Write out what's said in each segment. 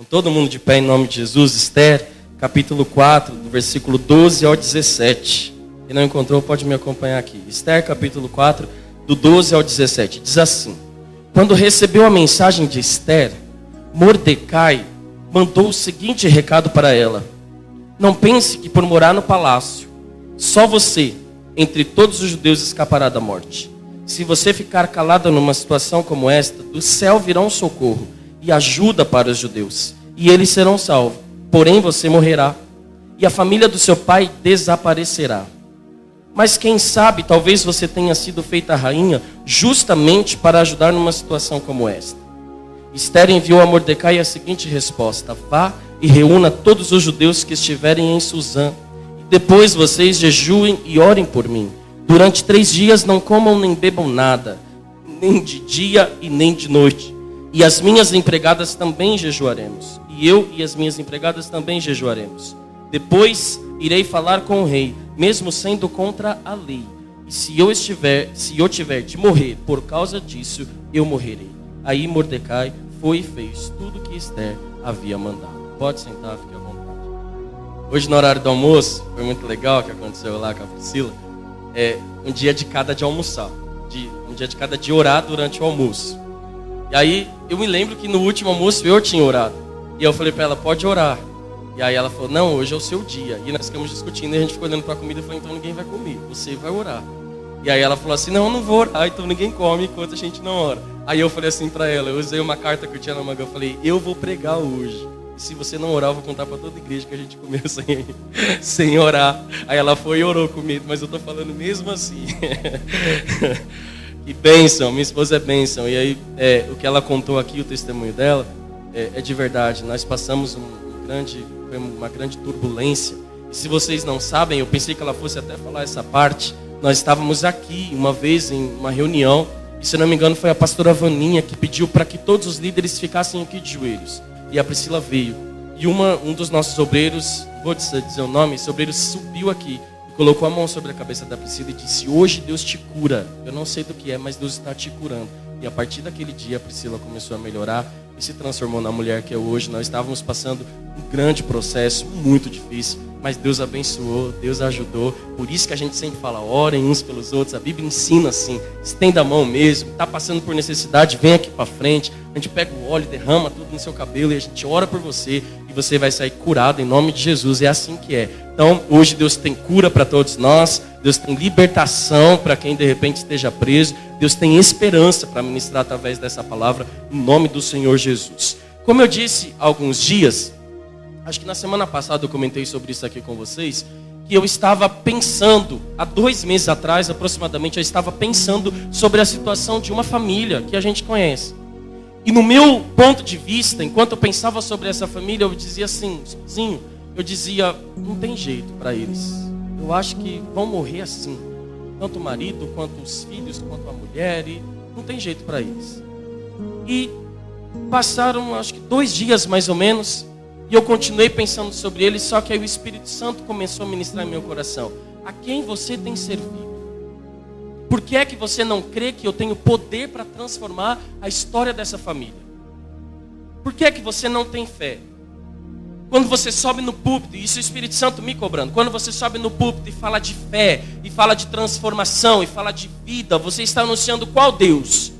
Com todo mundo de pé em nome de Jesus, Esther, capítulo 4, do versículo 12 ao 17. Quem não encontrou pode me acompanhar aqui. Esther, capítulo 4, do 12 ao 17. Diz assim: Quando recebeu a mensagem de Esther, Mordecai mandou o seguinte recado para ela: Não pense que por morar no palácio, só você, entre todos os judeus, escapará da morte. Se você ficar calada numa situação como esta, do céu virá um socorro e ajuda para os judeus, e eles serão salvos. Porém você morrerá, e a família do seu pai desaparecerá. Mas quem sabe, talvez você tenha sido feita rainha justamente para ajudar numa situação como esta. Esther enviou a Mordecai a seguinte resposta: Vá e reúna todos os judeus que estiverem em Suzã, e depois vocês jejuem e orem por mim. Durante 3 dias não comam nem bebam nada, nem de dia e nem de noite. E as minhas empregadas também jejuaremos. E eu e as minhas empregadas também jejuaremos. Depois irei falar com o rei, mesmo sendo contra a lei. E se eu tiver de morrer por causa disso, eu morrerei. Aí Mordecai foi e fez tudo que Esther havia mandado. Pode sentar, fique à vontade. Hoje no horário do almoço, foi muito legal o que aconteceu lá com a Priscila. Um dia de cada de almoçar. Um dia de cada de orar durante o almoço. E aí eu me lembro que no último almoço eu tinha orado. E eu falei para ela: pode orar. E aí ela falou: não, hoje é o seu dia. E nós ficamos discutindo e a gente ficou olhando para a comida e falou: então ninguém vai comer, você vai orar. E aí ela falou assim: não, eu não vou orar, então ninguém come enquanto a gente não ora. Aí eu falei assim para ela, eu usei uma carta que eu tinha na manga, eu falei: eu vou pregar hoje. E se você não orar, eu vou contar para toda a igreja que a gente comeu sem orar. Aí ela foi e orou comigo, mas eu tô falando mesmo assim. Que bênção, minha esposa é bênção. E aí o que ela contou aqui, o testemunho dela, é de verdade. Nós passamos uma grande turbulência. E se vocês não sabem, eu pensei que ela fosse até falar essa parte. Nós estávamos aqui uma vez em uma reunião, e se não me engano foi a pastora Vaninha que pediu para que todos os líderes ficassem aqui de joelhos. E a Priscila veio. E um dos nossos obreiros, vou dizer o nome, esse obreiro subiu aqui e colocou a mão sobre a cabeça da Priscila e disse: hoje Deus te cura. Eu não sei do que é, mas Deus está te curando. E a partir daquele dia a Priscila começou a melhorar e se transformou na mulher que é hoje. Nós estávamos passando um grande processo, muito difícil, mas Deus abençoou, Deus ajudou. Por isso que a gente sempre fala: orem uns pelos outros. A Bíblia ensina assim: estenda a mão mesmo, está passando por necessidade, vem aqui para frente. A gente pega o óleo, derrama tudo no seu cabelo e a gente ora por você e você vai sair curado em nome de Jesus. É assim que é. Então hoje Deus tem cura para todos nós, Deus tem libertação para quem de repente esteja preso, Deus tem esperança para ministrar através dessa palavra em nome do Senhor Jesus. Como eu disse há alguns dias, acho que na semana passada eu comentei sobre isso aqui com vocês, que eu estava pensando, há 2 meses atrás aproximadamente, eu estava pensando sobre a situação de uma família que a gente conhece. E no meu ponto de vista, enquanto eu pensava sobre essa família, eu dizia assim, sozinho, eu dizia: não tem jeito para eles. Eu acho que vão morrer assim. Tanto o marido, quanto os filhos, quanto a mulher, e não tem jeito para eles. E passaram, acho que 2 dias mais ou menos, e eu continuei pensando sobre eles, só que aí o Espírito Santo começou a ministrar em meu coração: a quem você tem servido? Por que é que você não crê que eu tenho poder para transformar a história dessa família? Por que é que você não tem fé? Quando você sobe no púlpito, e isso é o Espírito Santo me cobrando, quando você sobe no púlpito e fala de fé, e fala de transformação, e fala de vida, você está anunciando qual Deus?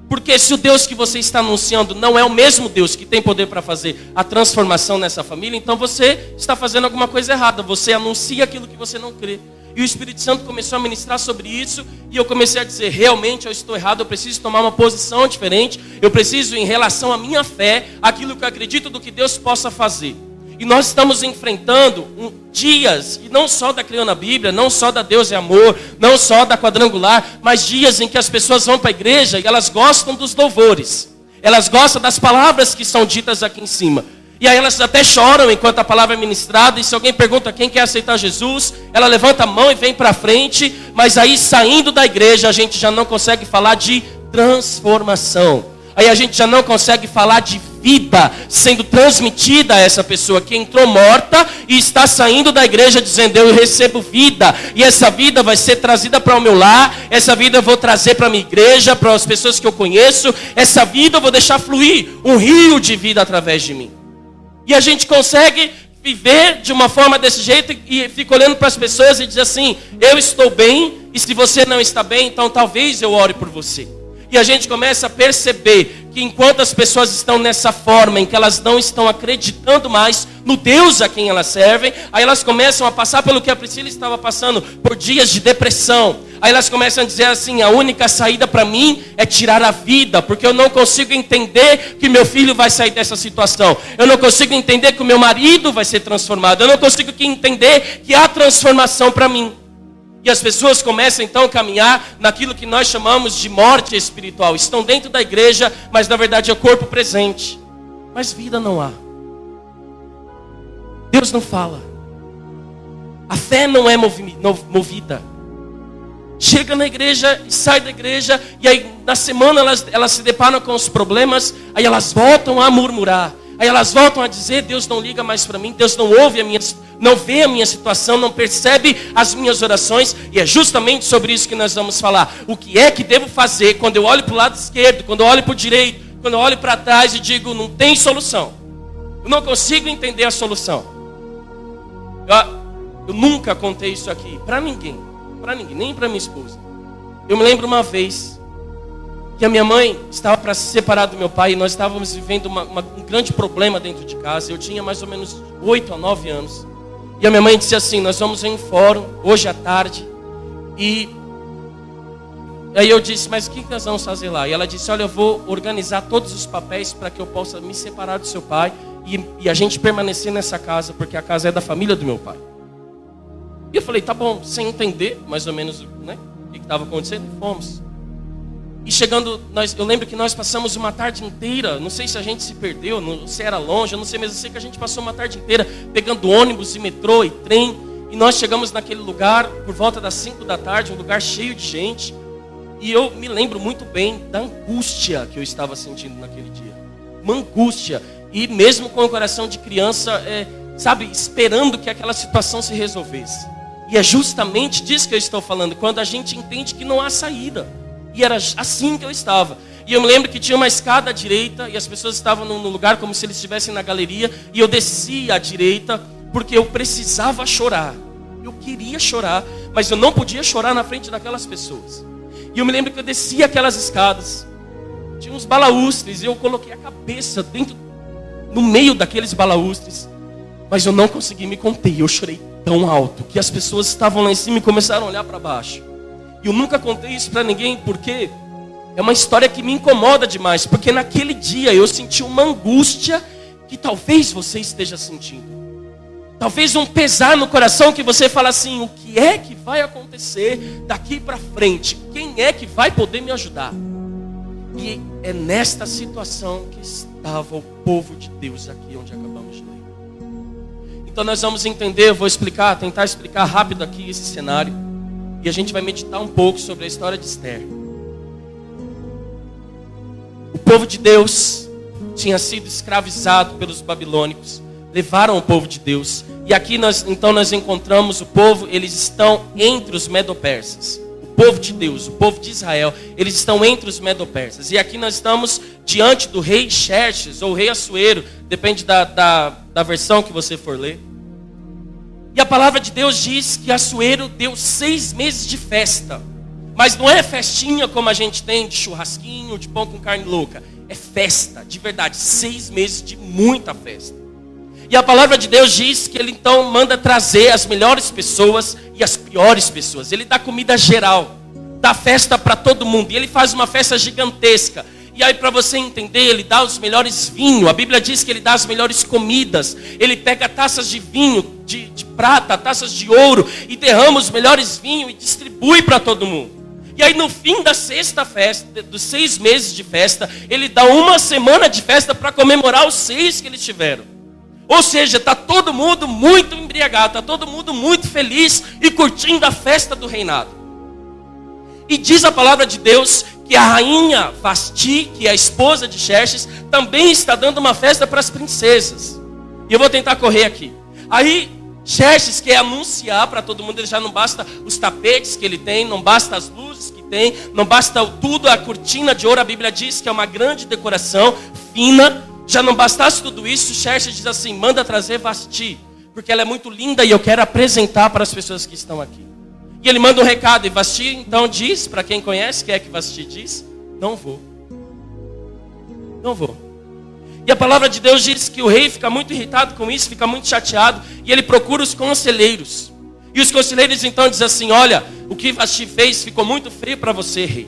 Porque se o Deus que você está anunciando não é o mesmo Deus que tem poder para fazer a transformação nessa família, então você está fazendo alguma coisa errada. Você anuncia aquilo que você não crê. E o Espírito Santo começou a ministrar sobre isso, e eu comecei a dizer: realmente eu estou errado, eu preciso tomar uma posição diferente, eu preciso, em relação à minha fé, aquilo que eu acredito do que Deus possa fazer. E nós estamos enfrentando dias, e não só da Criando a Bíblia, não só da Deus é Amor, não só da Quadrangular, mas dias em que as pessoas vão para a igreja e elas gostam dos louvores, elas gostam das palavras que são ditas aqui em cima. E aí elas até choram enquanto a palavra é ministrada, e se alguém pergunta quem quer aceitar Jesus, ela levanta a mão e vem para frente, mas aí saindo da igreja a gente já não consegue falar de transformação. Aí a gente já não consegue falar de vida sendo transmitida a essa pessoa que entrou morta e está saindo da igreja dizendo: eu recebo vida, e essa vida vai ser trazida para o meu lar, essa vida eu vou trazer para a minha igreja, para as pessoas que eu conheço, essa vida eu vou deixar fluir um rio de vida através de mim. E a gente consegue viver de uma forma desse jeito e fica olhando para as pessoas e diz assim: eu estou bem, e se você não está bem, então talvez eu ore por você. E a gente começa a perceber que enquanto as pessoas estão nessa forma, em que elas não estão acreditando mais no Deus a quem elas servem, aí elas começam a passar pelo que a Priscila estava passando, por dias de depressão. Aí elas começam a dizer assim: a única saída para mim é tirar a vida, porque eu não consigo entender que meu filho vai sair dessa situação. Eu não consigo entender que o meu marido vai ser transformado. Eu não consigo entender que há transformação para mim. E as pessoas começam então a caminhar naquilo que nós chamamos de morte espiritual. Estão dentro da igreja, mas na verdade é o corpo presente. Mas vida não há. Deus não fala. A fé não é movida. Chega na igreja, sai da igreja, e aí na semana elas se deparam com os problemas, aí elas voltam a murmurar. Aí elas voltam a dizer: Deus não liga mais para mim, Deus não ouve não vê a minha situação, não percebe as minhas orações. E é justamente sobre isso que nós vamos falar. O que é que devo fazer quando eu olho para o lado esquerdo, quando eu olho para o direito, quando eu olho para trás e digo: não tem solução, eu não consigo entender a solução. Eu nunca contei isso aqui para ninguém, nem para minha esposa. Eu me lembro uma vez que a minha mãe estava para se separar do meu pai, e nós estávamos vivendo um grande problema dentro de casa. Eu tinha mais ou menos 8 a 9 anos. E a minha mãe disse assim: nós vamos em um fórum hoje à tarde. E aí eu disse: mas o que nós vamos fazer lá? E ela disse: olha, eu vou organizar todos os papéis para que eu possa me separar do seu pai e a gente permanecer nessa casa, porque a casa é da família do meu pai. E eu falei: tá bom, sem entender mais ou menos, né, o que estava acontecendo. Fomos. E chegando, eu lembro que nós passamos uma tarde inteira, não sei se a gente se perdeu, se era longe, eu não sei, mas eu sei que a gente passou uma tarde inteira pegando ônibus e metrô e trem. E nós chegamos naquele lugar por volta das 5 da tarde, um lugar cheio de gente. E eu me lembro muito bem da angústia que eu estava sentindo naquele dia. Uma angústia. E mesmo com o coração de criança, esperando que aquela situação se resolvesse. E é justamente disso que eu estou falando, quando a gente entende que não há saída. E era assim que eu estava. E eu me lembro que tinha uma escada à direita, e as pessoas estavam no lugar como se eles estivessem na galeria. E eu desci à direita, porque eu precisava chorar. Eu queria chorar, mas eu não podia chorar na frente daquelas pessoas. E eu me lembro que eu desci aquelas escadas. Tinha uns balaústres, e eu coloquei a cabeça no meio daqueles balaústres. Mas eu não consegui me conter. Eu chorei tão alto que as pessoas estavam lá em cima e começaram a olhar para baixo. E eu nunca contei isso para ninguém, porque é uma história que me incomoda demais. Porque naquele dia eu senti uma angústia que talvez você esteja sentindo. Talvez um pesar no coração que você fala assim: o que é que vai acontecer daqui para frente? Quem é que vai poder me ajudar? E é nesta situação que estava o povo de Deus aqui onde acabamos de ler. Então nós vamos entender, eu vou tentar explicar rápido aqui esse cenário. E a gente vai meditar um pouco sobre a história de Esther. O povo de Deus tinha sido escravizado pelos babilônicos. Levaram o povo de Deus. E aqui nós encontramos o povo, eles estão entre os medo-persas. O povo de Deus, o povo de Israel, eles estão entre os medo-persas. E aqui nós estamos diante do rei Xerxes, ou rei Assuero, depende da versão que você for ler. E a palavra de Deus diz que Assuero deu 6 meses de festa. Mas não é festinha como a gente tem de churrasquinho, de pão com carne louca. É festa, de verdade, 6 meses de muita festa. E a palavra de Deus diz que ele então manda trazer as melhores pessoas e as piores pessoas. Ele dá comida geral, dá festa para todo mundo. E ele faz uma festa gigantesca. E aí, para você entender, ele dá os melhores vinhos. A Bíblia diz que ele dá as melhores comidas. Ele pega taças de vinho, de prata, taças de ouro, e derrama os melhores vinhos e distribui para todo mundo. E aí, no fim da 6ª festa, dos 6 meses de festa, ele dá 1 semana de festa para comemorar os 6 que eles tiveram. Ou seja, está todo mundo muito embriagado, está todo mundo muito feliz e curtindo a festa do reinado. E diz a palavra de Deus que a rainha Vasti, que é a esposa de Xerxes, também está dando uma festa para as princesas. E eu vou tentar correr aqui. Aí Xerxes quer anunciar para todo mundo, ele já não basta os tapetes que ele tem, não basta as luzes que tem, não basta tudo, a cortina de ouro. A Bíblia diz que é uma grande decoração fina. Já não bastasse tudo isso, Xerxes diz assim: manda trazer Vasti, porque ela é muito linda e eu quero apresentar para as pessoas que estão aqui. E ele manda um recado, e Vasti então diz, para quem conhece, que é que Vasti diz? Não vou. Não vou. E a palavra de Deus diz que o rei fica muito irritado com isso, fica muito chateado, e ele procura os conselheiros. E os conselheiros então dizem assim: olha, o que Vasti fez ficou muito feio para você, rei.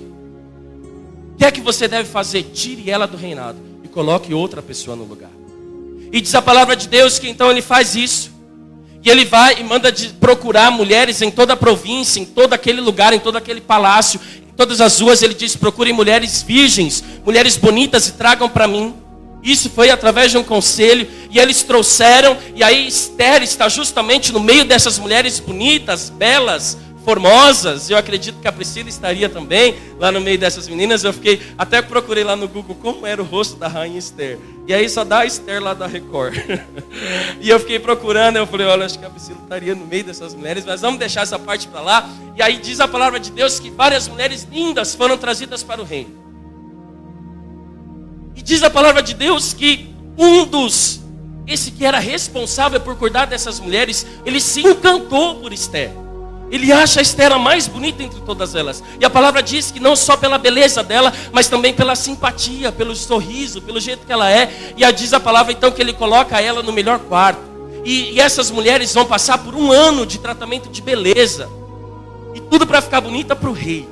O que é que você deve fazer? Tire ela do reinado e coloque outra pessoa no lugar. E diz a palavra de Deus que então ele faz isso. E ele vai e manda procurar mulheres em toda a província, em todo aquele lugar, em todo aquele palácio, em todas as ruas. Ele diz: procurem mulheres virgens, mulheres bonitas e tragam para mim. Isso foi através de um conselho, e eles trouxeram, e aí Esther está justamente no meio dessas mulheres bonitas, belas, formosas. Eu acredito que a Priscila estaria também lá no meio dessas meninas. Eu até procurei lá no Google como era o rosto da rainha Esther, e aí só dá a Esther lá da Record. E eu fiquei procurando, eu falei: olha, acho que a Priscila estaria no meio dessas mulheres, mas vamos deixar essa parte para lá. E aí diz a palavra de Deus que várias mulheres lindas foram trazidas para o reino. E diz a palavra de Deus que esse que era responsável por cuidar dessas mulheres, ele se encantou por Esther. Ele acha a Esther a mais bonita entre todas elas. E a palavra diz que não só pela beleza dela, mas também pela simpatia, pelo sorriso, pelo jeito que ela é. E diz a palavra então que ele coloca ela no melhor quarto. E essas mulheres vão passar por 1 ano de tratamento de beleza. E tudo para ficar bonita para o rei.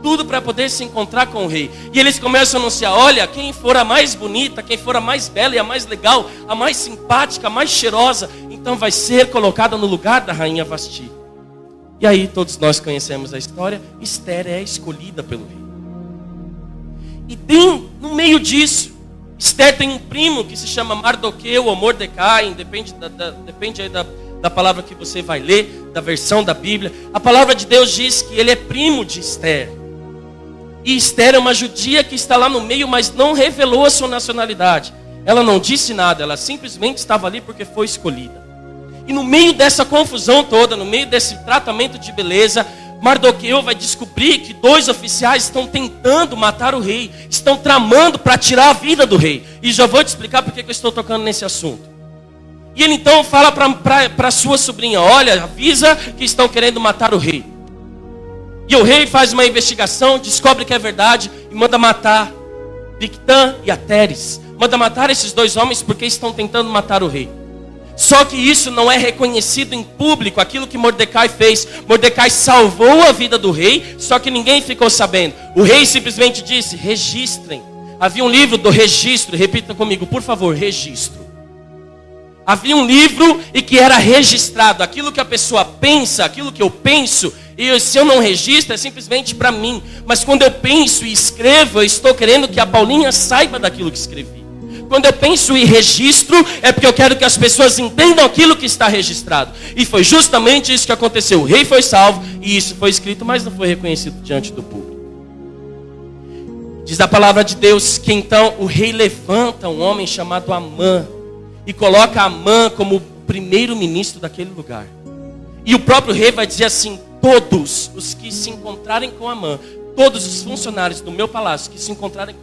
Tudo para poder se encontrar com o rei. E eles começam a anunciar: olha, quem for a mais bonita, quem for a mais bela e a mais legal, a mais simpática, a mais cheirosa, então vai ser colocada no lugar da rainha Vasti. E aí todos nós conhecemos a história. Esther é escolhida pelo rei. E no meio disso, Esther tem um primo que se chama Mardoqueu ou Mordecai, depende aí da palavra que você vai ler, da versão da Bíblia. A palavra de Deus diz que ele é primo de Esther. E Esther é uma judia que está lá no meio, mas não revelou a sua nacionalidade. Ela não disse nada, ela simplesmente estava ali porque foi escolhida. E no meio dessa confusão toda, no meio desse tratamento de beleza, Mardoqueu vai descobrir que 2 oficiais estão tentando matar o rei, estão tramando para tirar a vida do rei. E já vou te explicar porque que eu estou tocando nesse assunto. E ele então fala para sua sobrinha: olha, avisa que estão querendo matar o rei. E o rei faz uma investigação, descobre que é verdade e manda matar Bigtã e Ateres. Manda matar esses 2 homens porque estão tentando matar o rei. Só que isso não é reconhecido em público, aquilo que Mordecai fez. Mordecai salvou a vida do rei, só que ninguém ficou sabendo. O rei simplesmente disse: registrem. Havia um livro do registro, repita comigo, por favor, registro. Havia um livro e que era registrado. Aquilo que a pessoa pensa, aquilo que eu penso, e se eu não registro é simplesmente para mim. Mas quando eu penso e escrevo, eu estou querendo que a Paulinha saiba daquilo que escrevi. Quando eu penso e registro, é porque eu quero que as pessoas entendam aquilo que está registrado. E foi justamente isso que aconteceu. O rei foi salvo e isso foi escrito, mas não foi reconhecido diante do público. Diz a palavra de Deus que então o rei levanta um homem chamado Amã e coloca Amã como primeiro-ministro daquele lugar. E o próprio rei vai dizer assim: todos os que se encontrarem com Amã, todos os funcionários do meu palácio que se encontrarem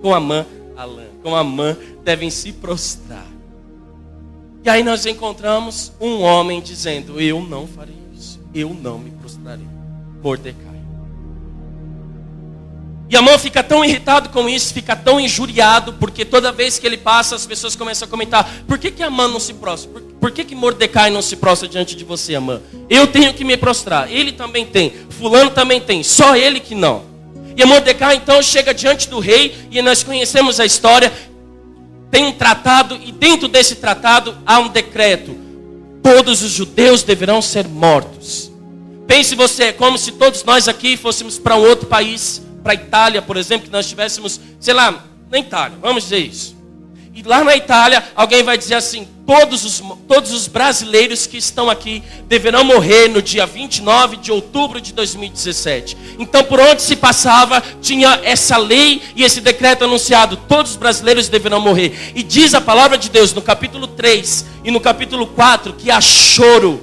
com Amã devem se prostrar. E aí nós encontramos um homem dizendo: eu não farei isso, eu não me prostrarei. Mordecai. E Amã fica tão irritado com isso, fica tão injuriado, porque toda vez que ele passa, as pessoas começam a comentar: por que Amã não se prostra? Por que Mordecai não se prostra diante de você, Amã? Eu tenho que me prostrar, ele também tem, fulano também tem, só ele que não. E Mordecai então chega diante do rei, e nós conhecemos a história. Tem um tratado, e dentro desse tratado há um decreto: todos os judeus deverão ser mortos. Pense você, é como se todos nós aqui fôssemos para um outro país, para a Itália, por exemplo, que nós estivéssemos, sei lá, na Itália, vamos dizer isso. E lá na Itália, alguém vai dizer assim: todos os brasileiros que estão aqui deverão morrer no dia 29 de outubro de 2017. Então, por onde se passava, tinha essa lei e esse decreto anunciado: todos os brasileiros deverão morrer. E diz a palavra de Deus no capítulo 3 e no capítulo 4 que há choro.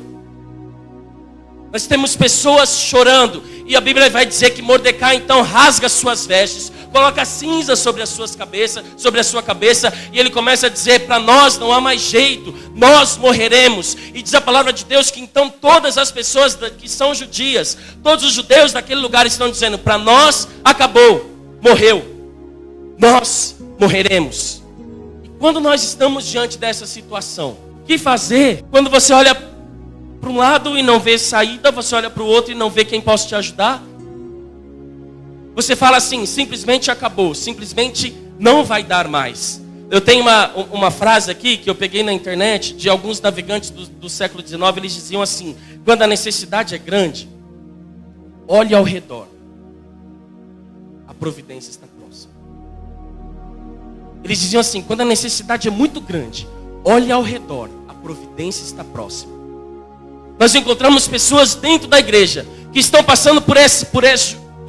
Nós temos pessoas chorando. E a Bíblia vai dizer que Mordecai então rasga suas vestes, coloca cinza sobre as suas cabeças, sobre a sua cabeça, e ele começa a dizer: para nós não há mais jeito, nós morreremos. E diz a palavra de Deus que então todas as pessoas que são judias, todos os judeus daquele lugar estão dizendo: para nós acabou, morreu, nós morreremos. E quando nós estamos diante dessa situação, o que fazer? Quando você olha para um lado e não vê saída, você olha para o outro e não vê quem possa te ajudar, você fala assim: simplesmente acabou, simplesmente não vai dar mais. Eu tenho uma frase aqui que eu peguei na internet de alguns navegantes do século XIX. Eles diziam assim: quando a necessidade é grande, olhe ao redor, a providência está próxima. Eles diziam assim: quando a necessidade é muito grande, olhe ao redor, a providência está próxima. Nós encontramos pessoas dentro da igreja que estão passando por esse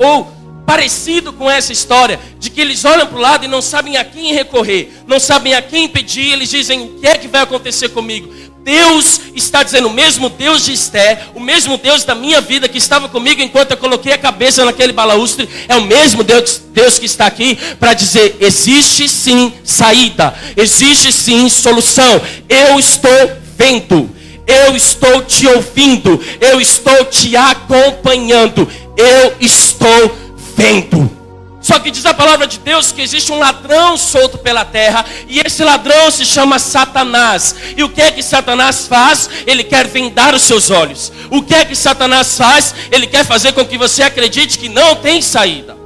ou parecido com essa história, de que eles olham para o lado e não sabem a quem recorrer, não sabem a quem pedir. Eles dizem: o que é que vai acontecer comigo? Deus está dizendo, o mesmo Deus de Esther, o mesmo Deus da minha vida que estava comigo enquanto eu coloquei a cabeça naquele balaústre, é o mesmo Deus que está aqui para dizer: existe sim saída, existe sim solução. Eu estou vendo, eu estou te ouvindo, eu estou te acompanhando, eu estou vendo. Só que diz a palavra de Deus que existe um ladrão solto pela terra, e esse ladrão se chama Satanás. E o que é que Satanás faz? Ele quer vendar os seus olhos. O que é que Satanás faz? Ele quer fazer com que você acredite que não tem saída.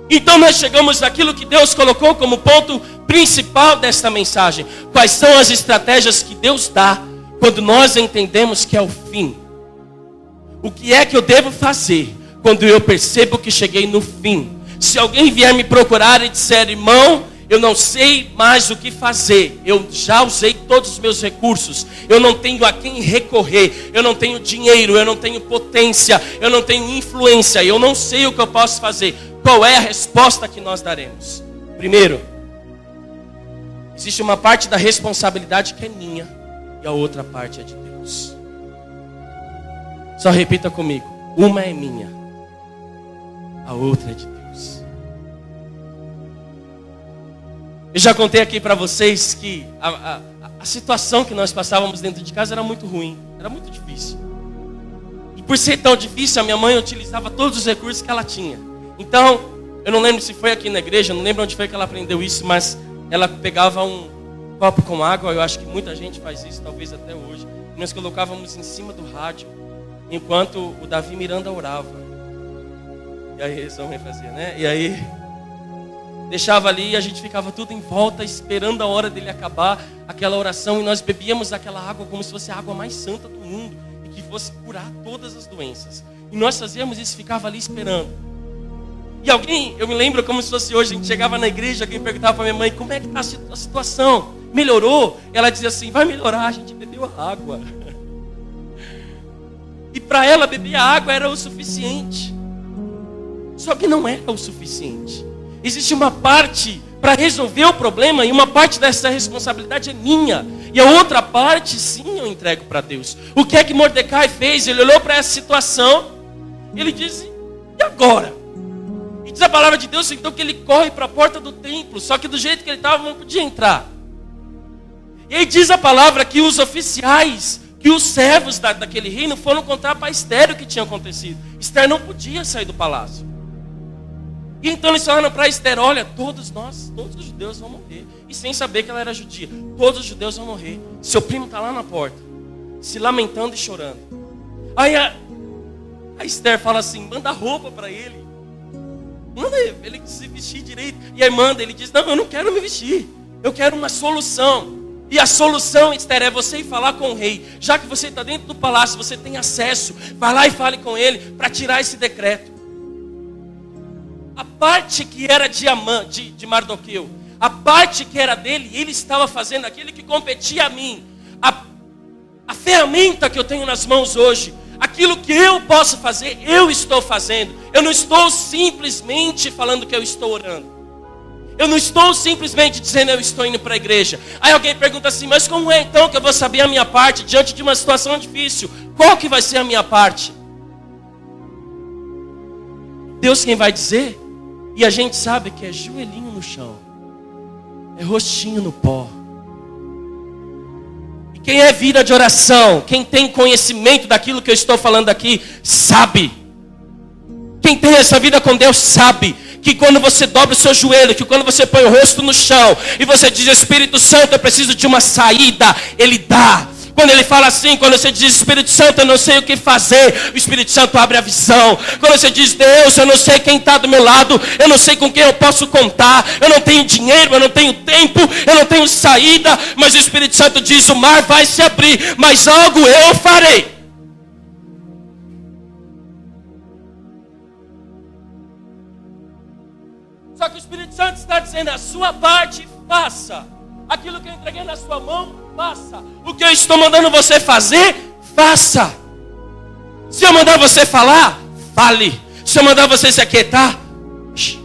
Então nós chegamos naquilo que Deus colocou como ponto principal desta mensagem. Quais são as estratégias que Deus dá quando nós entendemos que é o fim? O que é que eu devo fazer quando eu percebo que cheguei no fim? Se alguém vier me procurar e disser: irmão, eu não sei mais o que fazer, eu já usei todos os meus recursos, eu não tenho a quem recorrer, eu não tenho dinheiro, eu não tenho potência, eu não tenho influência, eu não sei o que eu posso fazer. Qual é a resposta que nós daremos? Primeiro, existe uma parte da responsabilidade que é minha e a outra parte é de Deus. Só repita comigo: uma é minha, a outra é de Deus. Eu já contei aqui para vocês que a situação que nós passávamos dentro de casa era muito ruim, era muito difícil. E por ser tão difícil, a minha mãe utilizava todos os recursos que ela tinha. Então, eu não lembro se foi aqui na igreja, não lembro onde foi que ela aprendeu isso, mas ela pegava um copo com água, eu acho que muita gente faz isso, talvez até hoje, e nós colocávamos em cima do rádio, enquanto o Davi Miranda orava. E aí essa mãe fazia, né? E aí deixava ali e a gente ficava tudo em volta, esperando a hora dele acabar aquela oração, e nós bebíamos aquela água como se fosse a água mais santa do mundo e que fosse curar todas as doenças. E nós fazíamos isso, ficava ali esperando. E alguém, eu me lembro como se fosse hoje, a gente chegava na igreja, alguém perguntava para minha mãe: como é que está a situação? Melhorou? Ela dizia assim: vai melhorar, a gente bebeu água. E para ela beber a água era o suficiente. Só que não era o suficiente. Existe uma parte para resolver o problema, e uma parte dessa responsabilidade é minha, e a outra parte sim eu entrego para Deus. O que é que Mordecai fez? Ele olhou para essa situação, ele disse: e agora? E diz a palavra de Deus então que ele corre para a porta do templo, só que do jeito que ele estava não podia entrar. E aí diz a palavra que os oficiais, que os servos daquele reino foram contar para Esther o que tinha acontecido. Esther não podia sair do palácio. E então eles falaram para Esther: olha, todos os judeus vão morrer. E sem saber que ela era judia: todos os judeus vão morrer. Seu primo está lá na porta, se lamentando e chorando. Aí a Esther fala assim: manda roupa para ele. Manda ele se vestir direito. E aí ele diz: não, eu não quero me vestir, eu quero uma solução. E a solução, Esther, é você ir falar com o rei. Já que você está dentro do palácio, você tem acesso, vai lá e fale com ele para tirar esse decreto. A parte que era de Mardoqueu, a parte que era dele, ele estava fazendo aquilo que competia a mim. A ferramenta que eu tenho nas mãos hoje, aquilo que eu posso fazer, eu estou fazendo. Eu não estou simplesmente falando que eu estou orando. Eu não estou simplesmente dizendo eu estou indo para a igreja. Aí alguém pergunta assim: mas como é então que eu vou saber a minha parte diante de uma situação difícil? Qual que vai ser a minha parte? Deus quem vai dizer. E a gente sabe que é joelhinho no chão, é rostinho no pó. E quem é vida de oração, quem tem conhecimento daquilo que eu estou falando aqui, sabe. Quem tem essa vida com Deus sabe que quando você dobra o seu joelho, que quando você põe o rosto no chão e você diz: Espírito Santo, eu preciso de uma saída, Ele dá. Quando Ele fala assim, quando você diz: Espírito Santo, eu não sei o que fazer, o Espírito Santo abre a visão. Quando você diz: Deus, eu não sei quem está do meu lado, eu não sei com quem eu posso contar, eu não tenho dinheiro, eu não tenho tempo, eu não tenho saída, mas o Espírito Santo diz: o mar vai se abrir, mas algo eu farei. Só que o Espírito Santo está dizendo: a sua parte, faça. Aquilo que eu entreguei na sua mão, faça. O que eu estou mandando você fazer, faça. Se eu mandar você falar, fale. Se eu mandar você se aquietar, se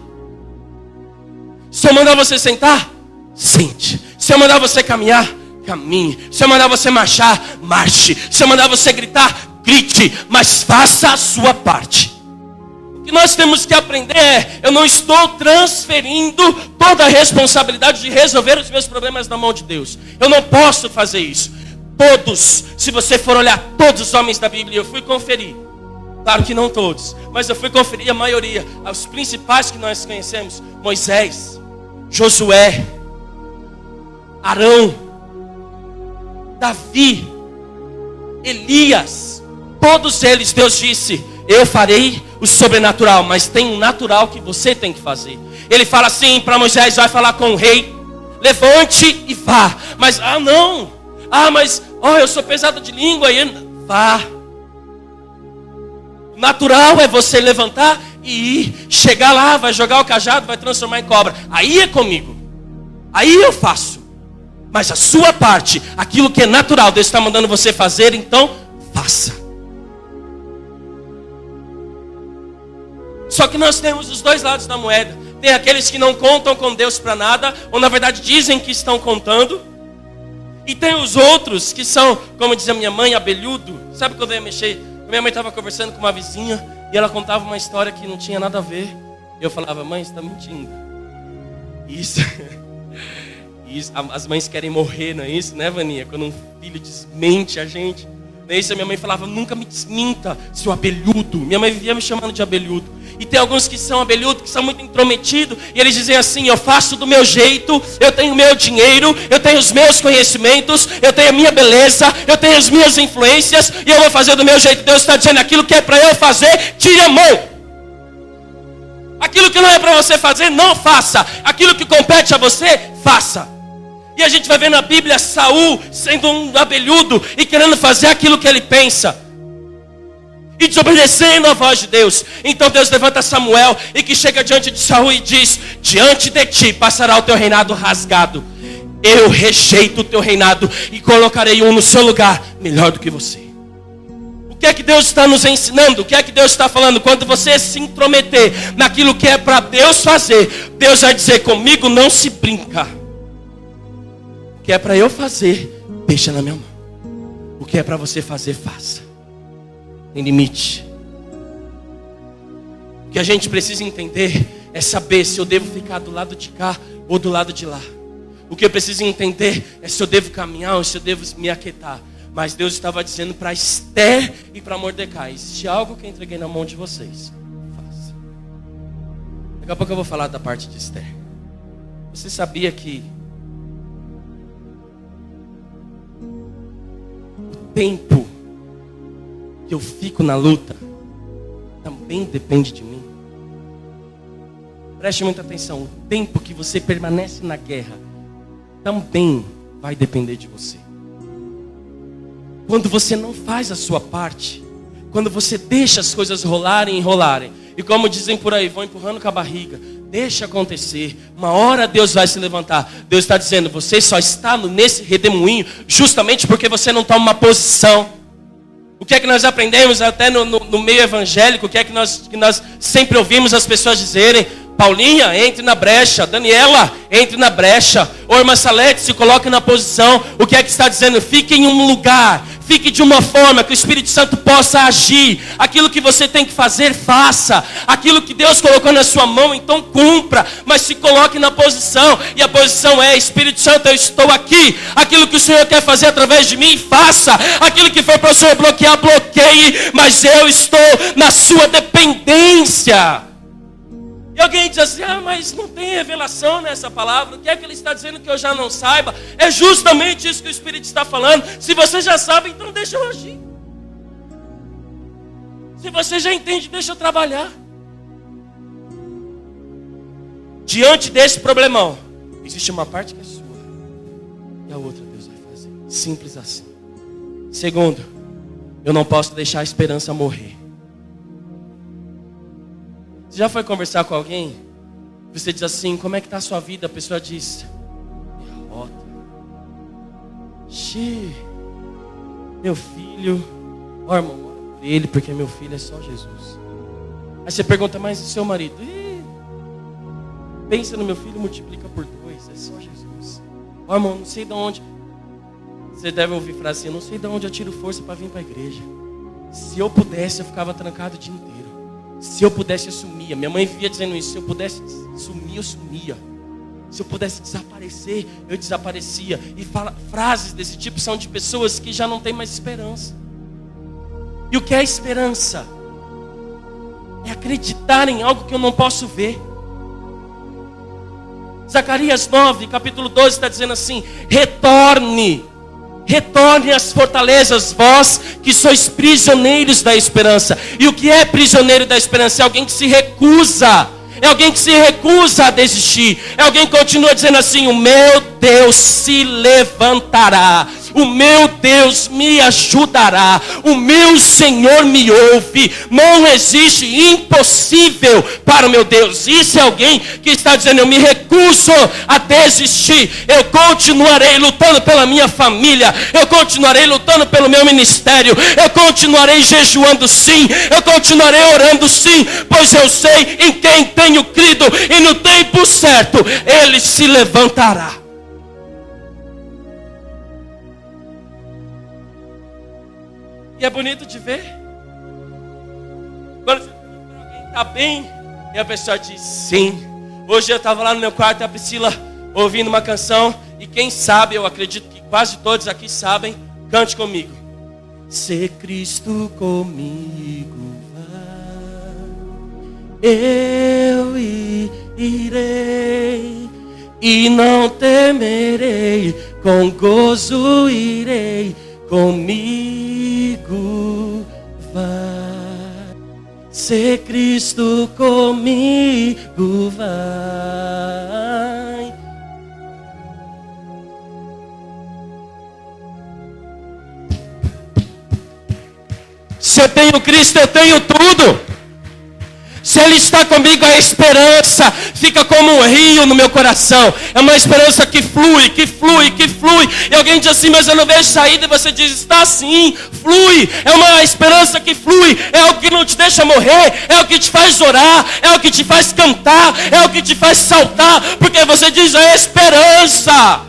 eu mandar você sentar, sente. Se eu mandar você caminhar, caminhe. Se eu mandar você marchar, marche. Se eu mandar você gritar, grite. Mas faça a sua parte. O que nós temos que aprender é: eu não estou transferindo toda a responsabilidade de resolver os meus problemas na mão de Deus. Eu não posso fazer isso. Todos, se você for olhar todos os homens da Bíblia, eu fui conferir. Claro que não todos, mas eu fui conferir a maioria. Os principais que nós conhecemos: Moisés, Josué, Arão, Davi, Elias. Todos eles, Deus disse: eu farei o sobrenatural, mas tem um natural que você tem que fazer. Ele fala assim para Moisés: vai falar com o rei, levante e vá. Mas, não, mas eu sou pesado de língua. Vá. O natural é você levantar e ir, chegar lá, vai jogar o cajado, vai transformar em cobra. Aí é comigo, aí eu faço. Mas a sua parte, aquilo que é natural, Deus está mandando você fazer, então faça. Só que nós temos os dois lados da moeda. Tem aqueles que não contam com Deus para nada, ou na verdade dizem que estão contando. E tem os outros que são, como dizia minha mãe, abelhudo. Sabe quando eu ia mexer? Minha mãe estava conversando com uma vizinha e ela contava uma história que não tinha nada a ver. Eu falava: mãe, você está mentindo. Isso. As mães querem morrer, não é isso, né, Vaninha? Quando um filho desmente a gente. Não é isso? A minha mãe falava: nunca me desminta, seu abelhudo. Minha mãe vivia me chamando de abelhudo. E tem alguns que são abelhudos, que são muito intrometidos, e eles dizem assim: eu faço do meu jeito, eu tenho meu dinheiro, eu tenho os meus conhecimentos, eu tenho a minha beleza, eu tenho as minhas influências, e eu vou fazer do meu jeito. Deus está dizendo: aquilo que é para eu fazer, tire a mão. Aquilo que não é para você fazer, não faça. Aquilo que compete a você, faça. E a gente vai ver na Bíblia Saul sendo um abelhudo e querendo fazer aquilo que ele pensa, e desobedecendo a voz de Deus. Então Deus levanta Samuel, e que chega diante de Saul e diz: diante de ti passará o teu reinado rasgado. Eu rejeito o teu reinado e colocarei um no seu lugar melhor do que você. O que é que Deus está nos ensinando? O que é que Deus está falando? Quando você se intrometer naquilo que é para Deus fazer, Deus vai dizer: comigo não se brinca. O que é para eu fazer, deixa na minha mão. O que é para você fazer, faça. Tem limite. O que a gente precisa entender é saber se eu devo ficar do lado de cá ou do lado de lá. O que eu preciso entender é se eu devo caminhar ou se eu devo me aquietar. Mas Deus estava dizendo para Esther e para Mordecai: existe algo que eu entreguei na mão de vocês, faça. Daqui a pouco eu vou falar da parte de Esther. Você sabia que o tempo que eu fico na luta também depende de mim? Preste muita atenção. O tempo que você permanece na guerra também vai depender de você. Quando você não faz a sua parte, quando você deixa as coisas rolarem e rolarem, e como dizem por aí, vão empurrando com a barriga, deixa acontecer, uma hora Deus vai se levantar. Deus está dizendo: você só está nesse redemoinho justamente porque você não toma uma posição. O que é que nós aprendemos até no meio evangélico? O que é que nós sempre ouvimos as pessoas dizerem? Paulinha, entre na brecha. Daniela, entre na brecha. Ô irmã Salete, se coloque na posição. O que é que está dizendo? Fique em um lugar. Fique de uma forma que o Espírito Santo possa agir. Aquilo que você tem que fazer, faça. Aquilo que Deus colocou na sua mão, então cumpra. Mas se coloque na posição. E a posição é: Espírito Santo, eu estou aqui. Aquilo que o Senhor quer fazer através de mim, faça. Aquilo que for para o Senhor bloquear, bloqueie. Mas eu estou na sua dependência. E alguém diz assim: mas não tem revelação nessa palavra. O que é que ele está dizendo que eu já não saiba? É justamente isso que o Espírito está falando. Se você já sabe, então deixa eu agir. Se você já entende, deixa eu trabalhar. Diante desse problemão, existe uma parte que é sua e a outra Deus vai fazer. Simples assim. Segundo, eu não posso deixar a esperança morrer. Você já foi conversar com alguém? Você diz assim: como é que está a sua vida? A pessoa diz: derrota. Meu filho, ó irmão, ora por ele, porque meu filho é só Jesus. Aí você pergunta: mas e seu marido? Pensa no meu filho, multiplica por 2, é só Jesus. Ó irmão, não sei de onde. Você deve ouvir frase assim: não sei de onde eu tiro força para vir para a igreja. Se eu pudesse, eu ficava trancado o dia inteiro. Se eu pudesse, eu sumia. Minha mãe vivia dizendo isso: se eu pudesse sumir, eu sumia. Se eu pudesse desaparecer, eu desaparecia. E frases desse tipo são de pessoas que já não têm mais esperança. E o que é esperança? É acreditar em algo que eu não posso ver. Zacarias 9, capítulo 12 está dizendo assim: retorne às fortalezas, vós que sois prisioneiros da esperança. E o que é prisioneiro da esperança? É alguém que se recusa. É alguém que se recusa a desistir. É alguém que continua dizendo assim: o meu Deus se levantará. O meu Deus me ajudará. O meu Senhor me ouve. Não existe impossível para o meu Deus. Isso é alguém que está dizendo: eu me recuso a desistir. Eu continuarei lutando pela minha família. Eu continuarei lutando pelo meu ministério. Eu continuarei jejuando sim. Eu continuarei orando sim. Pois eu sei em quem tenho crido. E no tempo certo Ele se levantará. E é bonito de ver. Quando você pergunta para alguém: está bem? E a pessoa diz: sim. Hoje eu estava lá no meu quarto e a Priscila ouvindo uma canção. E quem sabe, eu acredito que quase todos aqui sabem. Cante comigo. Se Cristo comigo vai, eu irei. E não temerei, com gozo irei. Comigo vai, se Cristo comigo vai. Se eu tenho Cristo, eu tenho tudo. Se Ele está comigo, a esperança fica como um rio no meu coração. É uma esperança que flui, que flui, que flui. E alguém diz assim: mas eu não vejo saída. E você diz: está sim, flui. É uma esperança que flui. É o que não te deixa morrer. É o que te faz orar. É o que te faz cantar. É o que te faz saltar. Porque você diz: a esperança.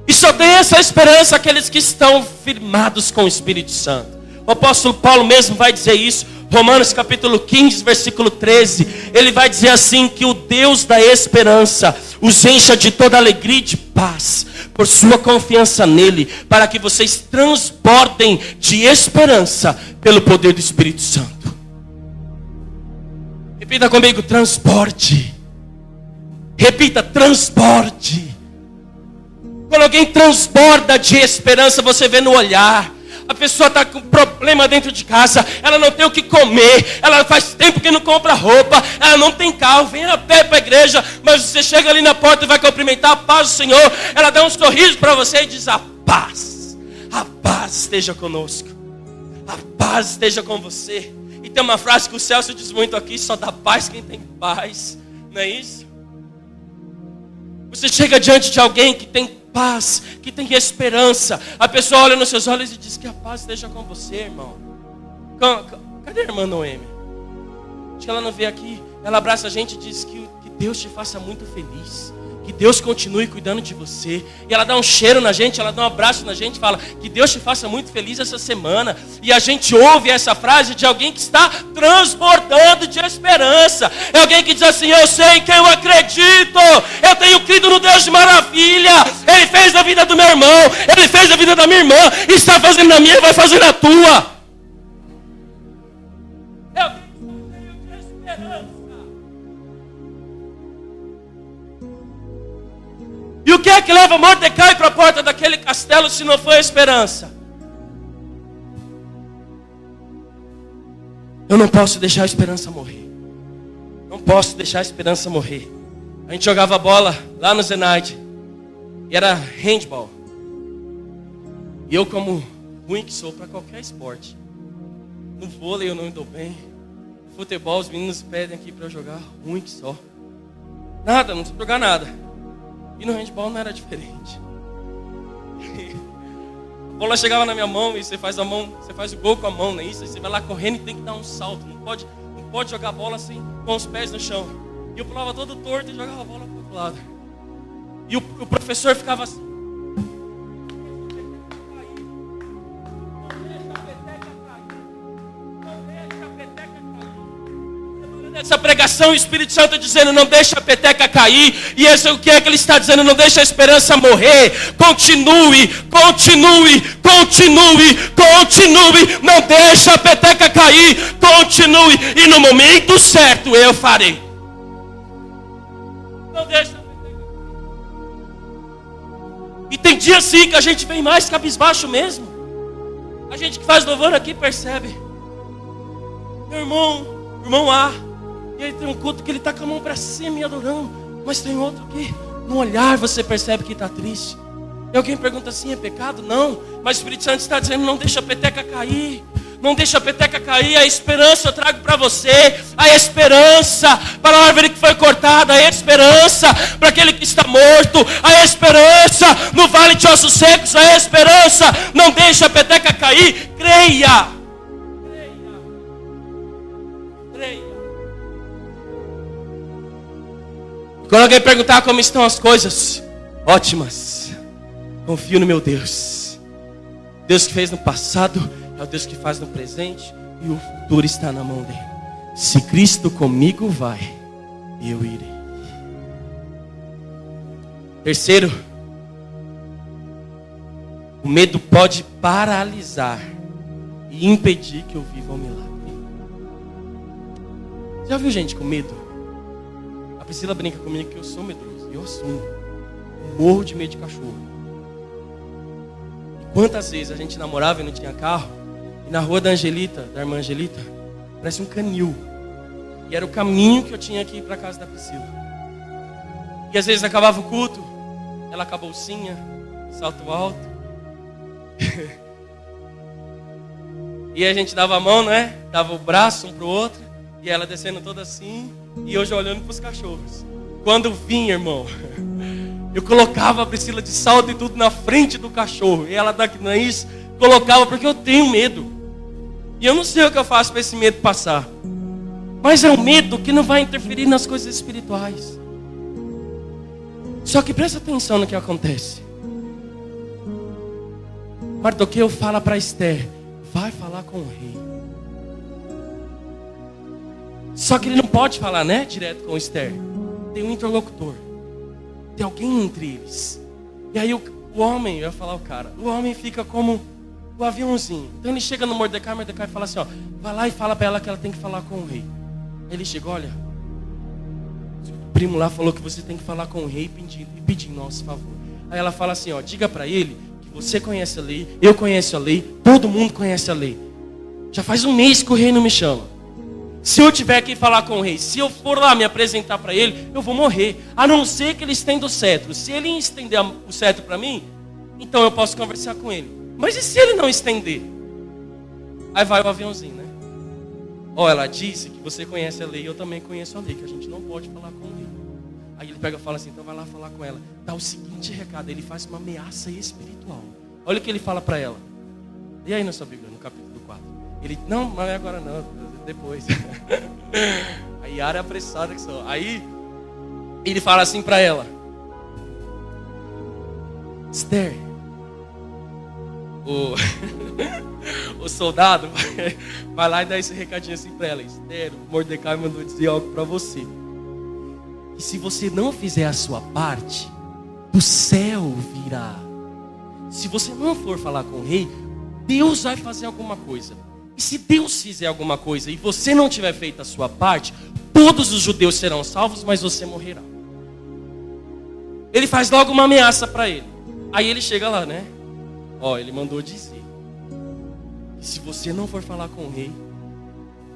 E só tem essa esperança aqueles que estão firmados com o Espírito Santo. O apóstolo Paulo mesmo vai dizer isso. Romanos capítulo 15, versículo 13. Ele vai dizer assim: que o Deus da esperança os encha de toda alegria e de paz, por sua confiança nele, para que vocês transbordem de esperança pelo poder do Espírito Santo. Repita comigo: transborde. Repita: transborde. Quando alguém transborda de esperança, você vê no olhar. A pessoa está com problema dentro de casa. Ela não tem o que comer. Ela faz tempo que não compra roupa. Ela não tem carro. Vem a pé para a igreja. Mas você chega ali na porta e vai cumprimentar: a paz do Senhor. Ela dá um sorriso para você e diz: a paz esteja conosco. A paz esteja com você. E tem uma frase que o Celso diz muito aqui: só dá paz quem tem paz. Não é isso? Você chega diante de alguém que tem paz, que tem esperança. A pessoa olha nos seus olhos e diz: que a paz esteja com você, irmão. Cadê a irmã Noemi? Acho que ela não veio aqui. Ela abraça a gente e diz: que Deus te faça muito feliz. Que Deus continue cuidando de você. E ela dá um cheiro na gente, ela dá um abraço na gente, fala que Deus te faça muito feliz essa semana. E a gente ouve essa frase de alguém que está transbordando de esperança. É alguém que diz assim: eu sei em quem eu acredito. Eu tenho crido no Deus de maravilha. Ele fez a vida do meu irmão, Ele fez a vida da minha irmã, está fazendo na minha e vai fazer na tua. É alguém que está cheio de esperança. E o que é que leva Mordecai para a porta daquele castelo se não foi a esperança? Eu não posso deixar a esperança morrer. Não posso deixar a esperança morrer. A gente jogava bola lá no Zenaide. E era handball. E eu, como ruim que sou para qualquer esporte, no vôlei eu não me dou bem. No futebol os meninos pedem aqui para eu jogar, ruim que só. Nada, não sei jogar nada. E no handball não era diferente. A bola chegava na minha mão e você faz o gol com a mão, não é isso? Aí você vai lá correndo e tem que dar um salto. Não pode jogar a bola assim, com os pés no chão. E eu pulava todo torto e jogava a bola pro outro lado. E o professor ficava assim. Essa pregação, o Espírito Santo dizendo: não deixa a peteca cair. E esse é o que é que ele está dizendo: não deixa a esperança morrer. Continue, continue, continue, continue. Não deixa a peteca cair. Continue. E no momento certo eu farei. Não deixa a peteca cair. E tem dia sim que a gente vem mais cabisbaixo mesmo. A gente que faz louvor aqui percebe. Meu irmão A. E aí tem um culto que ele está com a mão para cima e adorando. Mas tem outro que no olhar você percebe que está triste. E alguém pergunta assim: é pecado? Não. Mas o Espírito Santo está dizendo: não deixa a peteca cair. Não deixa a peteca cair. A esperança eu trago para você. A esperança para a árvore que foi cortada. A esperança para aquele que está morto. A esperança no vale de ossos secos. A esperança. Não deixa a peteca cair. Creia. Quando alguém perguntar como estão as coisas, ótimas. Confio no meu Deus. Deus que fez no passado é o Deus que faz no presente, e o futuro está na mão dele. Se Cristo comigo vai, eu irei. Terceiro, o medo pode paralisar e impedir que eu viva o milagre. Já viu gente com medo? A Priscila brinca comigo que eu sou medroso. E eu assumo. Eu morro de medo de cachorro. E quantas vezes a gente namorava e não tinha carro, e na rua da Angelita, da irmã Angelita, parece um canil. E era o caminho que eu tinha que ir para casa da Priscila. E às vezes acabava o culto, ela com a bolsinha, salto alto. E a gente dava a mão, né? Dava o braço um pro outro. E ela descendo toda assim. E eu já olhando para os cachorros. Quando vinha, irmão, eu colocava a Priscila de salto e tudo na frente do cachorro. E ela daqui, não é isso? Colocava porque eu tenho medo. E eu não sei o que eu faço para esse medo passar. Mas é um medo que não vai interferir nas coisas espirituais. Só que presta atenção no que acontece. Mardoqueu fala para Esther: vai falar com o rei. Só que ele não pode falar, né, direto com Esther. Tem um interlocutor. Tem alguém entre eles. E aí o homem, eu ia falar o cara, o homem fica como o aviãozinho. Então ele chega no Mordecai fala assim: ó, vai lá e fala para ela que ela tem que falar com o rei. Aí ele chega: olha, o primo lá falou que você tem que falar com o rei e pedir nosso favor. Aí ela fala assim: ó, diga para ele que você conhece a lei, eu conheço a lei, todo mundo conhece a lei. Já faz um mês que o rei não me chama. Se eu tiver que falar com o rei, se eu for lá me apresentar para ele, eu vou morrer. A não ser que ele estenda o cetro. Se ele estender o cetro para mim, então eu posso conversar com ele. Mas e se ele não estender? Aí vai o aviãozinho, né? Ó, ela disse que você conhece a lei, eu também conheço a lei, que a gente não pode falar com o rei. Aí ele pega e fala assim: então vai lá falar com ela. Dá o seguinte recado, ele faz uma ameaça espiritual. Olha o que ele fala para ela. E aí na sua Bíblia, no capítulo 4. Ele: não, mas agora não, depois. Aí Yara é apressada que só. Aí ele fala assim para ela: Esther, o soldado vai lá e dá esse recadinho assim para ela. Esther, o Mordecai mandou dizer algo para você. E se você não fizer a sua parte, do céu virá. Se você não for falar com o rei, Deus vai fazer alguma coisa. E se Deus fizer alguma coisa e você não tiver feito a sua parte, todos os judeus serão salvos, mas você morrerá. Ele faz logo uma ameaça para ele. Aí ele chega lá, né? Ele mandou dizer que se você não for falar com o rei,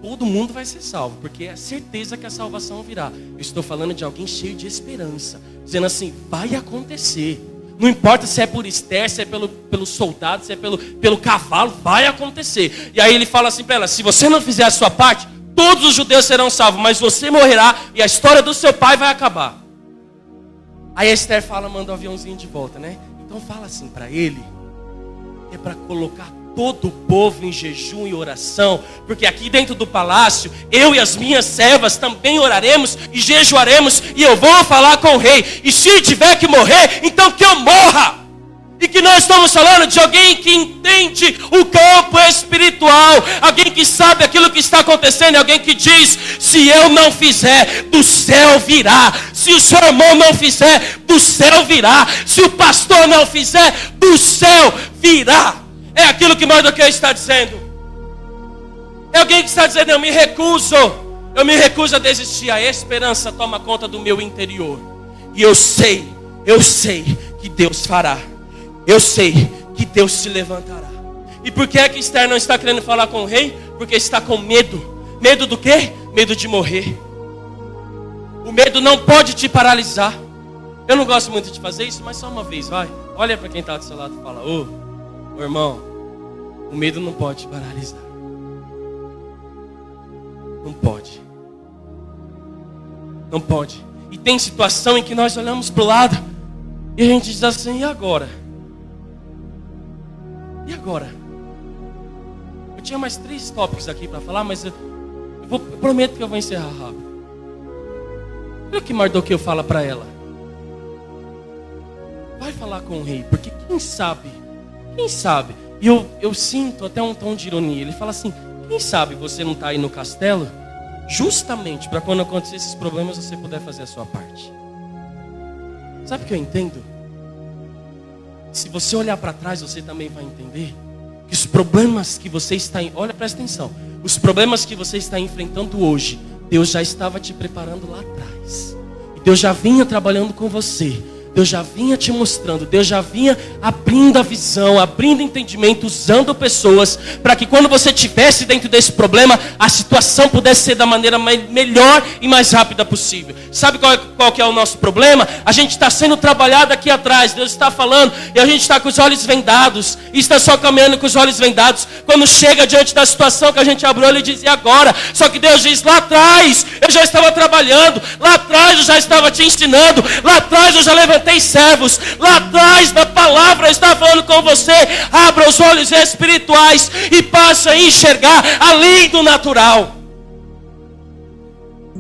todo mundo vai ser salvo, porque é certeza que a salvação virá. Eu estou falando de alguém cheio de esperança, dizendo assim, vai acontecer. Não importa se é por Esther, se é pelo soldado, se é pelo cavalo, vai acontecer. E aí ele fala assim para ela, se você não fizer a sua parte, todos os judeus serão salvos, mas você morrerá e a história do seu pai vai acabar. Aí a Esther manda o aviãozinho de volta, né? Então fala assim para ele, é para colocar todo o povo em jejum e oração, porque aqui dentro do palácio, eu e as minhas servas também oraremos e jejuaremos, e eu vou falar com o rei, e se tiver que morrer, então que eu morra. E que nós estamos falando de alguém que entende o campo espiritual, alguém que sabe aquilo que está acontecendo, alguém que diz, se eu não fizer, do céu virá. Se o seu irmão não fizer, do céu virá. Se o pastor não fizer, do céu virá. É aquilo que Mardoqueu está dizendo. É alguém que está dizendo, eu me recuso a desistir. A esperança toma conta do meu interior. E eu sei que Deus fará. Eu sei que Deus se levantará. E por que é que Esther não está querendo falar com o rei? Porque está com medo. Medo do quê? Medo de morrer. O medo não pode te paralisar. Eu não gosto muito de fazer isso, mas só uma vez, vai. Olha para quem está do seu lado e fala, ô irmão, o medo não pode te paralisar. Não pode. Não pode. E tem situação em que nós olhamos para o lado e a gente diz assim, e agora? E agora? Eu tinha mais 3 tópicos aqui para falar, mas eu prometo que eu vou encerrar rápido. Olha o que Mardoqueu fala para ela. Vai falar com o rei, porque quem sabe, e eu sinto até um tom de ironia. Ele fala assim, quem sabe você não está aí no castelo, justamente para quando acontecer esses problemas você puder fazer a sua parte. Sabe o que eu entendo? Se você olhar para trás, você também vai entender que os problemas que você está olha, presta atenção. Os problemas que você está enfrentando hoje, Deus já estava te preparando lá atrás. E Deus já vinha trabalhando com você. Deus já vinha te mostrando, Deus já vinha abrindo a visão, abrindo entendimento, usando pessoas, para que quando você estivesse dentro desse problema, a situação pudesse ser da maneira melhor e mais rápida possível. Sabe qual que é o nosso problema? A gente está sendo trabalhado aqui atrás, Deus está falando, e a gente está com os olhos vendados, e está só caminhando com os olhos vendados. Quando chega diante da situação que a gente abriu, ele diz, e agora? Só que Deus diz, lá atrás, eu já estava trabalhando, lá atrás eu já estava te ensinando, lá atrás eu já levantei servos, lá atrás da palavra está falando com você. Abra os olhos espirituais e passe a enxergar além do natural.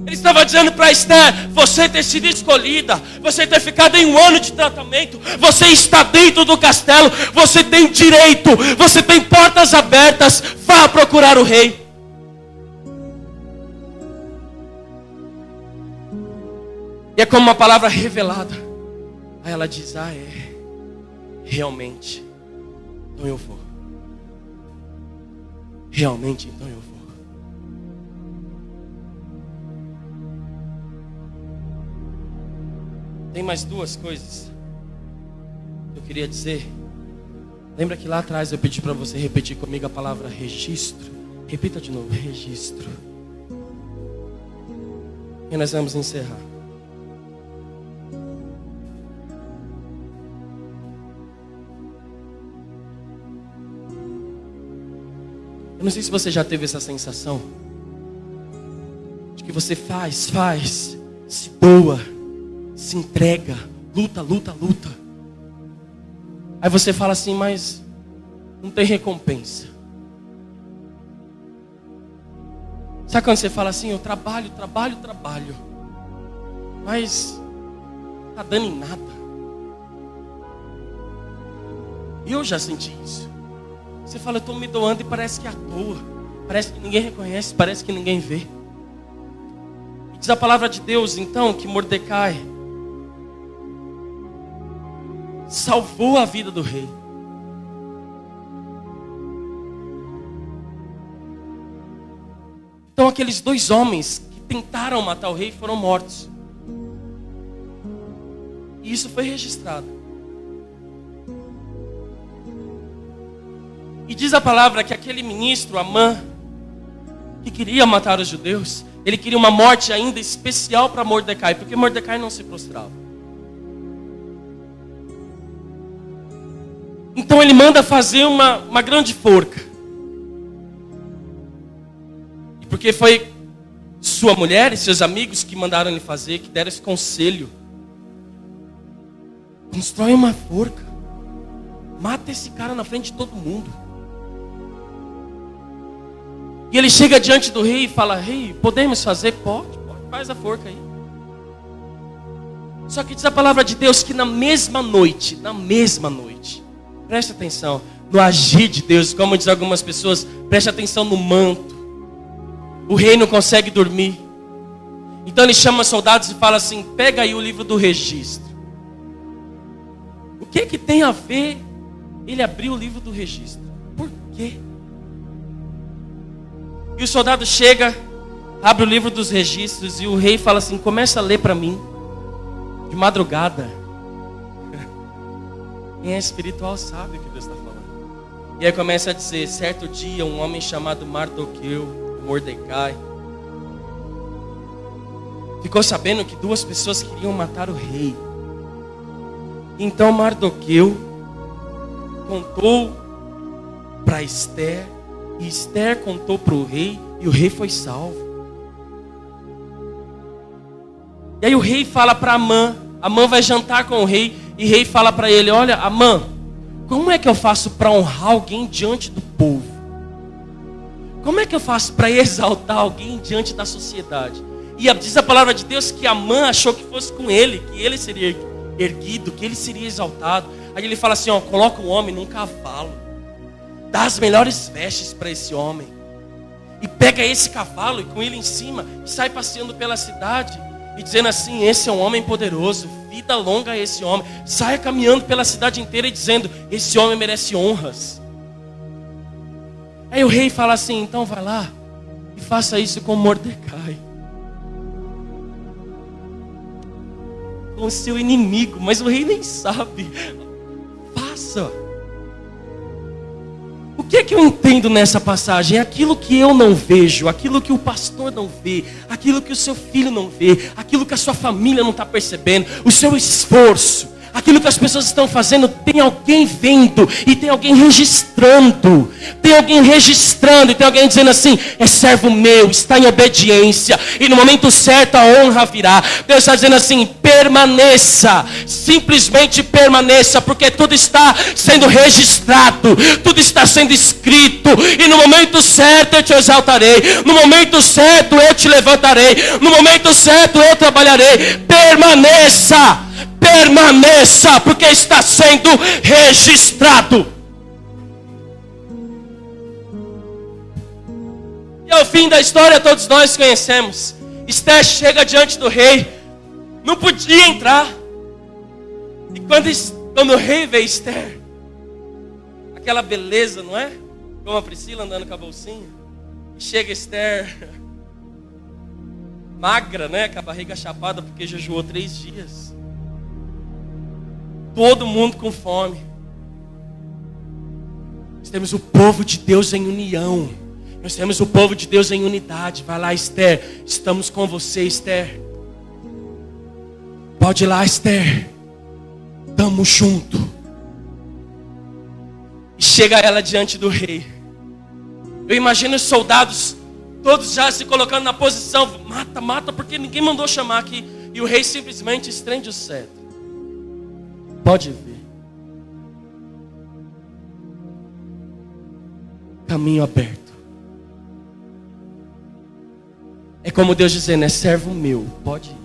Ele estava dizendo para Esther, você ter sido escolhida, você ter ficado em 1 ano de tratamento, você está dentro do castelo, você tem direito, você tem portas abertas, vá procurar o rei. E é como uma palavra revelada. Aí ela diz, realmente, então eu vou. Realmente, então eu vou. Tem mais 2 coisas que eu queria dizer. Lembra que lá atrás eu pedi para você repetir comigo a palavra registro? Repita de novo, registro. E nós vamos encerrar. Eu não sei se você já teve essa sensação de que você faz, se doa, se entrega, luta. Aí você fala assim, mas não tem recompensa. Sabe quando você fala assim, eu trabalho, mas não está dando em nada. Eu já senti isso. Você fala, eu estou me doando e parece que é à toa. Parece que ninguém reconhece, parece que ninguém vê. E diz a palavra de Deus, então, que Mordecai salvou a vida do rei. Então aqueles 2 homens que tentaram matar o rei foram mortos. E isso foi registrado. E diz a palavra que aquele ministro, Amã, que queria matar os judeus, ele queria uma morte ainda especial para Mordecai, porque Mordecai não se prostrava. Então ele manda fazer uma grande forca. E porque foi sua mulher e seus amigos que mandaram ele fazer, que deram esse conselho. Constrói uma forca. Mata esse cara na frente de todo mundo. E ele chega diante do rei e fala, rei, podemos fazer? Pode, faz a forca aí. Só que diz a palavra de Deus que na mesma noite, preste atenção, no agir de Deus, como diz algumas pessoas, preste atenção no manto. O rei não consegue dormir. Então ele chama os soldados e fala assim, pega aí o livro do registro. O que tem a ver ele abrir o livro do registro? Por quê? E o soldado chega, abre o livro dos registros e o rei fala assim, começa a ler para mim, de madrugada. Quem é espiritual sabe o que Deus está falando. E aí começa a dizer, certo dia um homem chamado Mardoqueu, Mordecai, ficou sabendo que 2 pessoas queriam matar o rei. Então Mardoqueu contou para Esther, e Esther contou para o rei, e o rei foi salvo. E aí o rei fala para Amã, Amã vai jantar com o rei, e o rei fala para ele, olha Amã, como é que eu faço para honrar alguém diante do povo? Como é que eu faço para exaltar alguém diante da sociedade? E diz a palavra de Deus que Amã achou que fosse com ele, que ele seria erguido, que ele seria exaltado. Aí ele fala assim, ó, coloca o homem num cavalo, dá as melhores vestes para esse homem, e pega esse cavalo e com ele em cima, e sai passeando pela cidade, e dizendo assim, esse é um homem poderoso, vida longa a esse homem. Saia caminhando pela cidade inteira e dizendo, esse homem merece honras. Aí o rei fala assim, então vai lá e faça isso com Mordecai, com o seu inimigo, mas o rei nem sabe. Faça. O que é que eu entendo nessa passagem? É aquilo que eu não vejo, aquilo que o pastor não vê, aquilo que o seu filho não vê, aquilo que a sua família não está percebendo, o seu esforço, aquilo que as pessoas estão fazendo, tem alguém vendo e tem alguém registrando. Tem alguém registrando e tem alguém dizendo assim, é servo meu, está em obediência, e no momento certo a honra virá. Deus está dizendo assim, permaneça, simplesmente permaneça, porque tudo está sendo registrado, tudo está sendo escrito, e no momento certo eu te exaltarei, no momento certo eu te levantarei, no momento certo eu trabalharei. Permaneça, porque está sendo registrado. E ao fim da história todos nós conhecemos. Esther chega diante do rei, não podia entrar. E quando o rei vê Esther, aquela beleza, não é? Como a Priscila andando com a bolsinha. E chega Esther, magra, né? Com a barriga chapada porque jejuou 3 dias. Todo mundo com fome. Nós temos o povo de Deus em união. Nós temos o povo de Deus em unidade. Vai lá, Esther. Estamos com você, Esther. Pode ir lá, Esther. Tamo junto. E chega ela diante do rei. Eu imagino os soldados todos já se colocando na posição. Mata, mata, porque ninguém mandou chamar aqui. E o rei simplesmente estende o cetro. Pode ver. Caminho aberto. É como Deus dizendo, é servo meu, pode ir.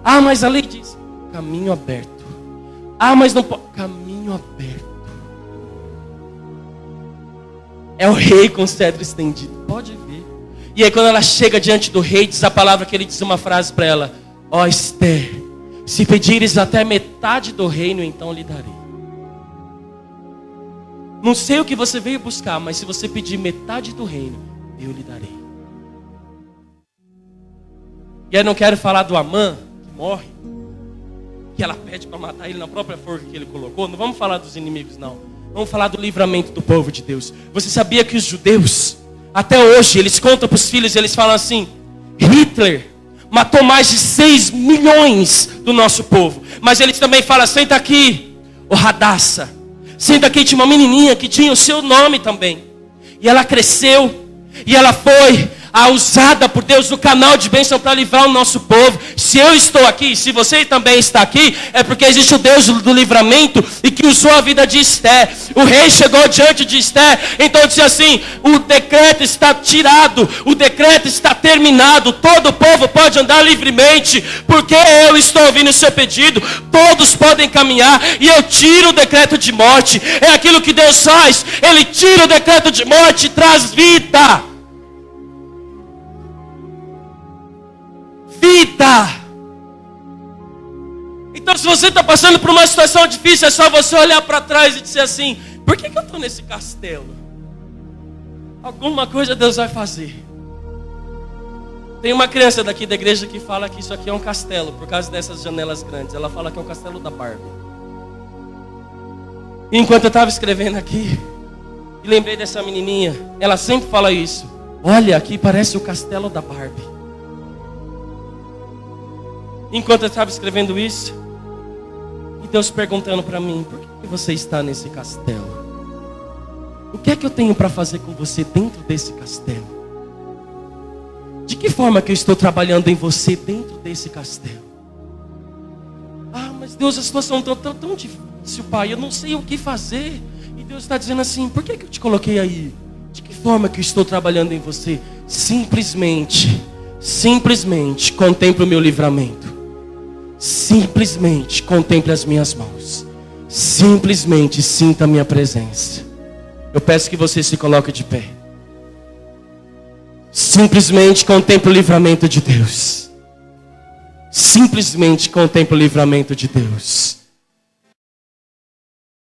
Ah, mas a lei diz, caminho aberto. Ah, mas não pode. Caminho aberto. É o rei com o cetro estendido. Pode ver. E aí quando ela chega diante do rei, diz a palavra que ele diz uma frase para ela: ó Esther, se pedires até metade do reino, então lhe darei. Não sei o que você veio buscar, mas se você pedir metade do reino, eu lhe darei. E aí não quero falar do Amã, que morre, que ela pede para matar ele na própria forca que ele colocou. Não vamos falar dos inimigos, não. Vamos falar do livramento do povo de Deus. Você sabia que os judeus, até hoje, eles contam para os filhos, eles falam assim: Hitler matou mais de 6 milhões do nosso povo. Mas eles também falam: senta aqui, o Radassa. Senta aqui, tinha uma menininha que tinha o seu nome também. E ela cresceu, e ela foi usada por Deus no canal de bênção para livrar o nosso povo. Se eu estou aqui, se você também está aqui, é porque existe o Deus do livramento e que usou a vida de Esther. O rei chegou diante de Esther, então disse assim: o decreto está tirado, o decreto está terminado, todo o povo pode andar livremente, porque eu estou ouvindo o seu pedido, todos podem caminhar, e eu tiro o decreto de morte. É aquilo que Deus faz, Ele tira o decreto de morte e traz vida. Vida. Então se você está passando por uma situação difícil, é só você olhar para trás e dizer assim: por que eu estou nesse castelo? Alguma coisa Deus vai fazer. Tem uma criança daqui da igreja que fala que isso aqui é um castelo, por causa dessas janelas grandes. Ela fala que é o castelo da Barbie. E enquanto eu estava escrevendo aqui, e lembrei dessa menininha, ela sempre fala isso: olha, aqui parece o castelo da Barbie. Enquanto eu estava escrevendo isso, e Deus perguntando para mim: por que você está nesse castelo? O que é que eu tenho para fazer com você dentro desse castelo? De que forma que eu estou trabalhando em você dentro desse castelo? Ah, mas Deus, a situação está tão difícil, pai, eu não sei o que fazer. E Deus está dizendo assim: por que eu te coloquei aí? De que forma que eu estou trabalhando em você? Simplesmente contemple o meu livramento. Simplesmente contemple as minhas mãos. Simplesmente sinta a minha presença. Eu peço que você se coloque de pé. Simplesmente contemple o livramento de Deus. Simplesmente contemple o livramento de Deus.